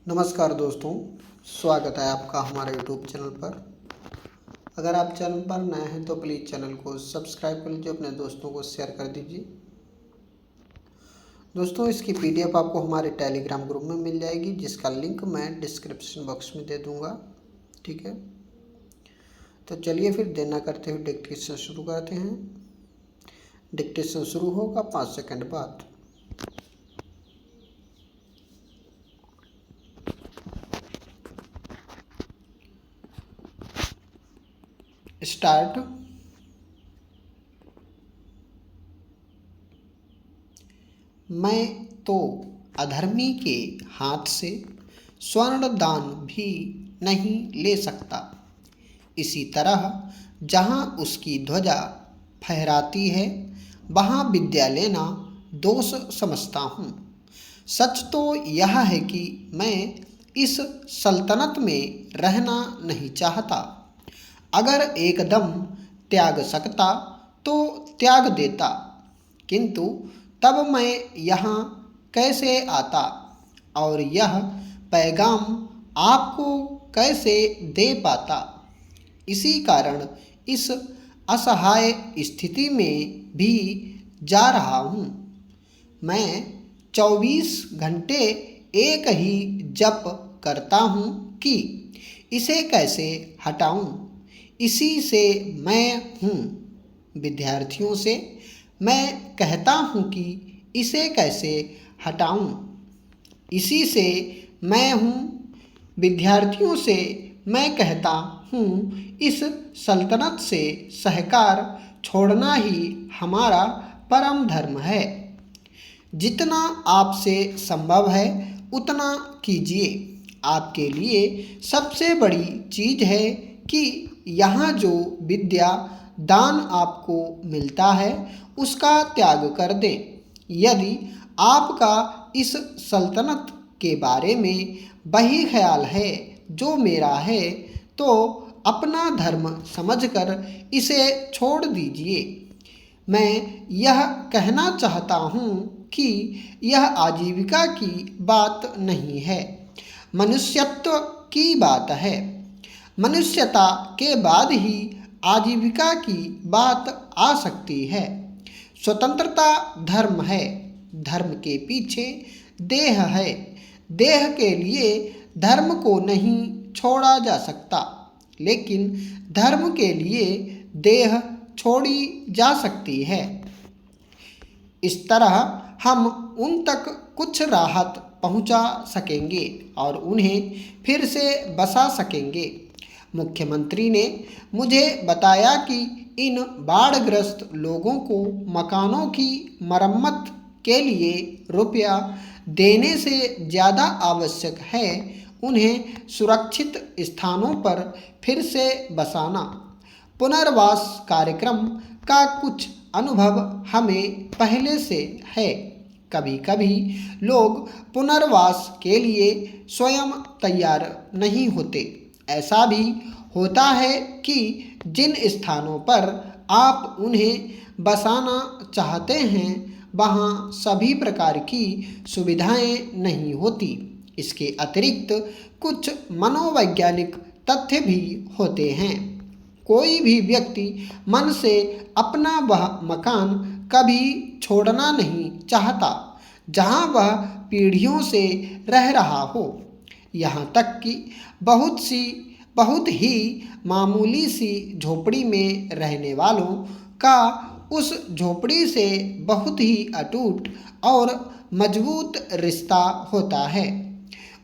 नमस्कार दोस्तों, स्वागत है आपका हमारे यूट्यूब चैनल पर। अगर आप चैनल पर नए हैं तो प्लीज़ चैनल को सब्सक्राइब कर लीजिए, अपने दोस्तों को शेयर कर दीजिए। दोस्तों, इसकी पीडीएफ आपको हमारे टेलीग्राम ग्रुप में मिल जाएगी, जिसका लिंक मैं डिस्क्रिप्शन बॉक्स में दे दूंगा। ठीक है, तो चलिए फिर देर न करते हुए डिक्टेशन शुरू करते हैं। डिक्टेशन शुरू होगा 5 सेकंड बाद। स्टार्ट। मैं तो अधर्मी के हाथ से स्वर्ण दान भी नहीं ले सकता। इसी तरह जहाँ उसकी ध्वजा फहराती है वहाँ विद्या लेना दोष समझता हूँ। सच तो यह है कि मैं इस सल्तनत में रहना नहीं चाहता। अगर एकदम त्याग सकता तो त्याग देता, किंतु तब मैं यहाँ कैसे आता और यह पैगाम आपको कैसे दे पाता। इसी कारण इस असहाय स्थिति में भी जा रहा हूँ। मैं 24 घंटे एक ही जप करता हूँ कि इसे कैसे हटाऊँ। इसी से मैं हूँ। विद्यार्थियों से मैं कहता हूँ कि इसे कैसे हटाऊँ। इसी से मैं हूँ। विद्यार्थियों से मैं कहता हूँ, इस सल्तनत से सहकार छोड़ना ही हमारा परम धर्म है। जितना आपसे संभव है उतना कीजिए। आपके लिए सबसे बड़ी चीज़ है कि यहाँ जो विद्या दान आपको मिलता है उसका त्याग कर दें। यदि आपका इस सल्तनत के बारे में वही ख्याल है जो मेरा है, तो अपना धर्म समझकर इसे छोड़ दीजिए। मैं यह कहना चाहता हूँ कि यह आजीविका की बात नहीं है, मनुष्यत्व की बात है। मनुष्यता के बाद ही आजीविका की बात आ सकती है। स्वतंत्रता धर्म है, धर्म के पीछे देह है। देह के लिए धर्म को नहीं छोड़ा जा सकता, लेकिन धर्म के लिए देह छोड़ी जा सकती है। इस तरह हम उन तक कुछ राहत पहुंचा सकेंगे और उन्हें फिर से बसा सकेंगे। मुख्यमंत्री ने मुझे बताया कि इन बाढ़ग्रस्त लोगों को मकानों की मरम्मत के लिए रुपया देने से ज़्यादा आवश्यक है उन्हें सुरक्षित स्थानों पर फिर से बसाना। पुनर्वास कार्यक्रम का कुछ अनुभव हमें पहले से है। कभी कभी लोग पुनर्वास के लिए स्वयं तैयार नहीं होते। ऐसा भी होता है कि जिन स्थानों पर आप उन्हें बसाना चाहते हैं वहाँ सभी प्रकार की सुविधाएं नहीं होती। इसके अतिरिक्त कुछ मनोवैज्ञानिक तथ्य भी होते हैं। कोई भी व्यक्ति मन से अपना वह मकान कभी छोड़ना नहीं चाहता जहाँ वह पीढ़ियों से रह रहा हो। यहाँ तक कि बहुत ही मामूली सी झोपड़ी में रहने वालों का उस झोपड़ी से बहुत ही अटूट और मजबूत रिश्ता होता है।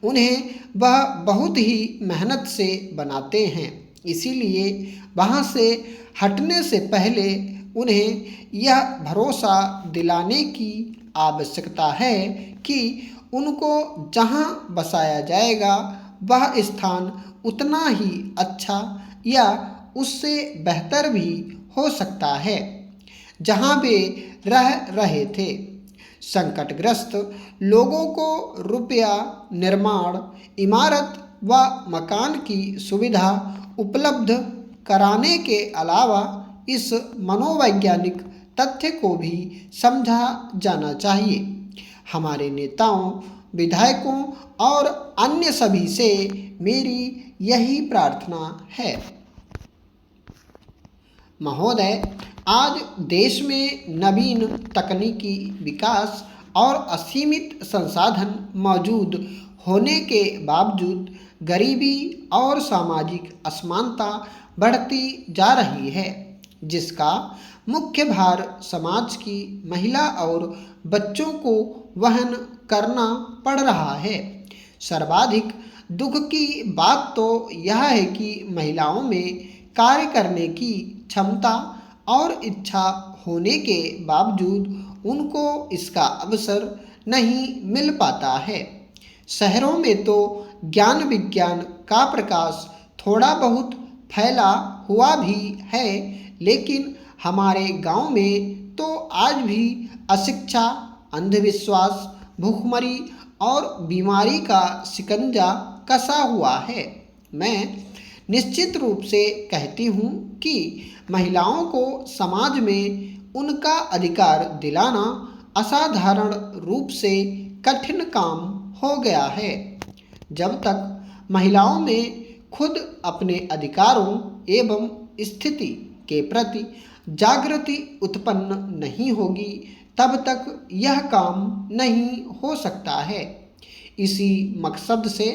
उन्हें वह बहुत ही मेहनत से बनाते हैं। इसीलिए वहाँ से हटने से पहले उन्हें यह भरोसा दिलाने की आवश्यकता है कि उनको जहाँ बसाया जाएगा वह स्थान उतना ही अच्छा या उससे बेहतर भी हो सकता है जहाँ वे रह रहे थे। संकटग्रस्त लोगों को रुपया, निर्माण, इमारत व मकान की सुविधा उपलब्ध कराने के अलावा इस मनोवैज्ञानिक तथ्य को भी समझा जाना चाहिए। हमारे नेताओं, विधायकों और अन्य सभी से मेरी यही प्रार्थना है। महोदय, आज देश में नवीन तकनीकी विकास और असीमित संसाधन मौजूद होने के बावजूद गरीबी और सामाजिक असमानता बढ़ती जा रही है, जिसका मुख्य भार समाज की महिला और बच्चों को वहन करना पड़ रहा है। सर्वाधिक दुख की बात तो यह है कि महिलाओं में कार्य करने की क्षमता और इच्छा होने के बावजूद उनको इसका अवसर नहीं मिल पाता है। शहरों में तो ज्ञान विज्ञान का प्रकाश थोड़ा बहुत फैला हुआ भी है, लेकिन हमारे गांव में तो आज भी अशिक्षा, अंधविश्वास, भूखमरी और बीमारी का शिकंजा कसा हुआ है। मैं निश्चित रूप से कहती हूँ कि महिलाओं को समाज में उनका अधिकार दिलाना असाधारण रूप से कठिन काम हो गया है। जब तक महिलाओं में खुद अपने अधिकारों एवं स्थिति के प्रति जागृति उत्पन्न नहीं होगी, तब तक यह काम नहीं हो सकता है। इसी मकसद से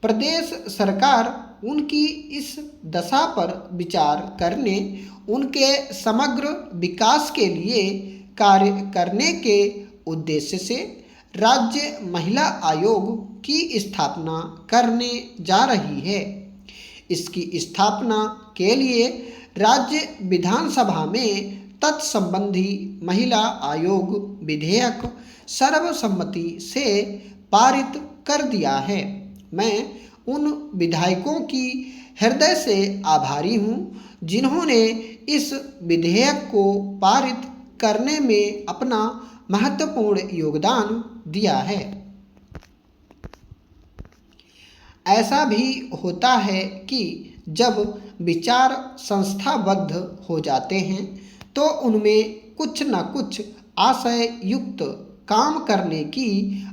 प्रदेश सरकार उनकी इस दशा पर विचार करने, उनके समग्र विकास के लिए कार्य करने के उद्देश्य से राज्य महिला आयोग की स्थापना करने जा रही है। इसकी स्थापना के लिए राज्य विधानसभा में तत्संबंधी महिला आयोग विधेयक सर्वसम्मति से पारित कर दिया है। मैं उन विधायकों की हृदय से आभारी हूँ जिन्होंने इस विधेयक को पारित करने में अपना महत्वपूर्ण योगदान दिया है। ऐसा भी होता है कि जब विचार संस्थाबद्ध हो जाते हैं तो उनमें कुछ न कुछ आशय युक्त काम करने की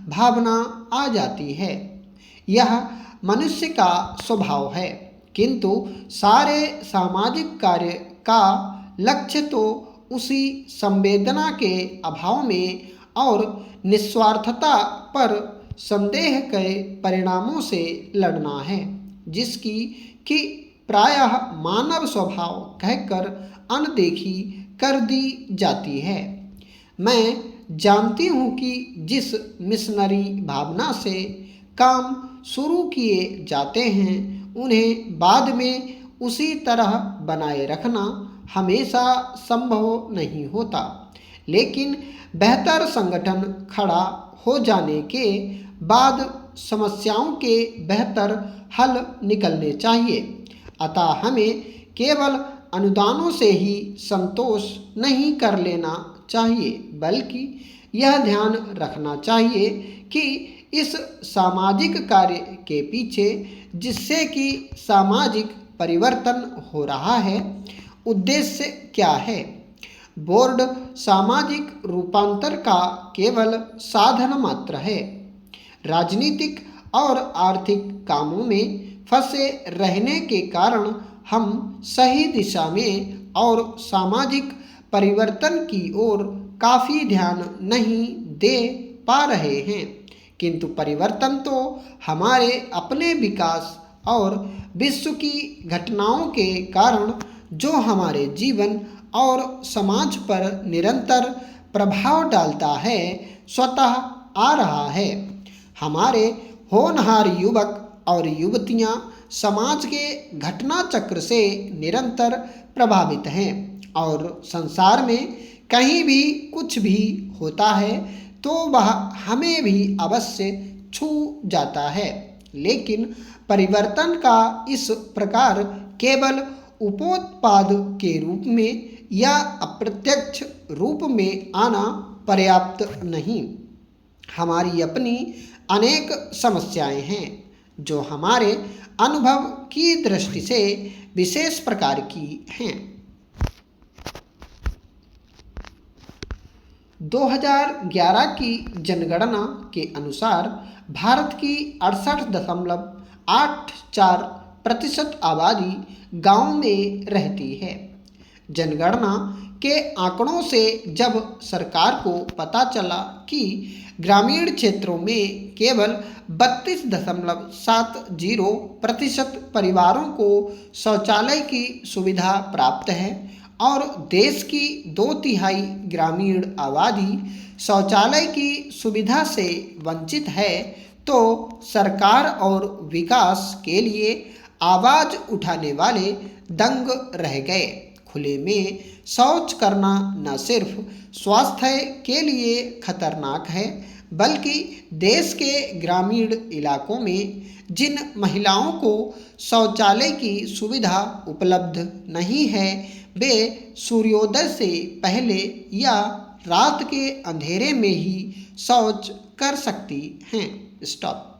भावना आ जाती है। यह मनुष्य का स्वभाव है, किंतु सारे सामाजिक कार्य का लक्ष्य तो उसी संवेदना के अभाव में और निस्वार्थता पर संदेह के परिणामों से लड़ना है, जिसकी कि प्रायः मानव स्वभाव कहकर अनदेखी कर दी जाती है। मैं जानती हूँ कि जिस मिशनरी भावना से काम शुरू किए जाते हैं, उन्हें बाद में उसी तरह बनाए रखना हमेशा संभव नहीं होता, लेकिन बेहतर संगठन खड़ा हो जाने के बाद समस्याओं के बेहतर हल निकलने चाहिए। अतः हमें केवल अनुदानों से ही संतोष नहीं कर लेना चाहिए, बल्कि यह ध्यान रखना चाहिए कि इस सामाजिक कार्य के पीछे जिससे कि सामाजिक परिवर्तन हो रहा है, उद्देश्य क्या है। बोर्ड सामाजिक रूपांतर का केवल साधन मात्र है। राजनीतिक और आर्थिक कामों में फंसे रहने के कारण हम सही दिशा में और सामाजिक परिवर्तन की ओर काफ़ी ध्यान नहीं दे पा रहे हैं, किंतु परिवर्तन तो हमारे अपने विकास और विश्व की घटनाओं के कारण जो हमारे जीवन और समाज पर निरंतर प्रभाव डालता है, स्वतः आ रहा है। हमारे होनहार युवक और युवतियां समाज के घटना चक्र से निरंतर प्रभावित हैं और संसार में कहीं भी कुछ भी होता है तो वह हमें भी अवश्य छू जाता है, लेकिन परिवर्तन का इस प्रकार केवल उपोत्पाद के रूप में या अप्रत्यक्ष रूप में आना पर्याप्त नहीं। हमारी अपनी अनेक समस्याएं हैं जो हमारे अनुभव की दृष्टि से विशेष प्रकार की हैं। 2011 की जनगणना के अनुसार भारत की 68.84% आबादी गांव में रहती है। जनगणना के आंकड़ों से जब सरकार को पता चला कि ग्रामीण क्षेत्रों में केवल 32.70% परिवारों को शौचालय की सुविधा प्राप्त है और देश की 2/3 ग्रामीण आबादी शौचालय की सुविधा से वंचित है, तो सरकार और विकास के लिए आवाज उठाने वाले दंग रह गए। खुले में शौच करना न सिर्फ स्वास्थ्य के लिए खतरनाक है, बल्कि देश के ग्रामीण इलाकों में जिन महिलाओं को शौचालय की सुविधा उपलब्ध नहीं है, वे सूर्योदय से पहले या रात के अंधेरे में ही शौच कर सकती हैं। स्टॉप।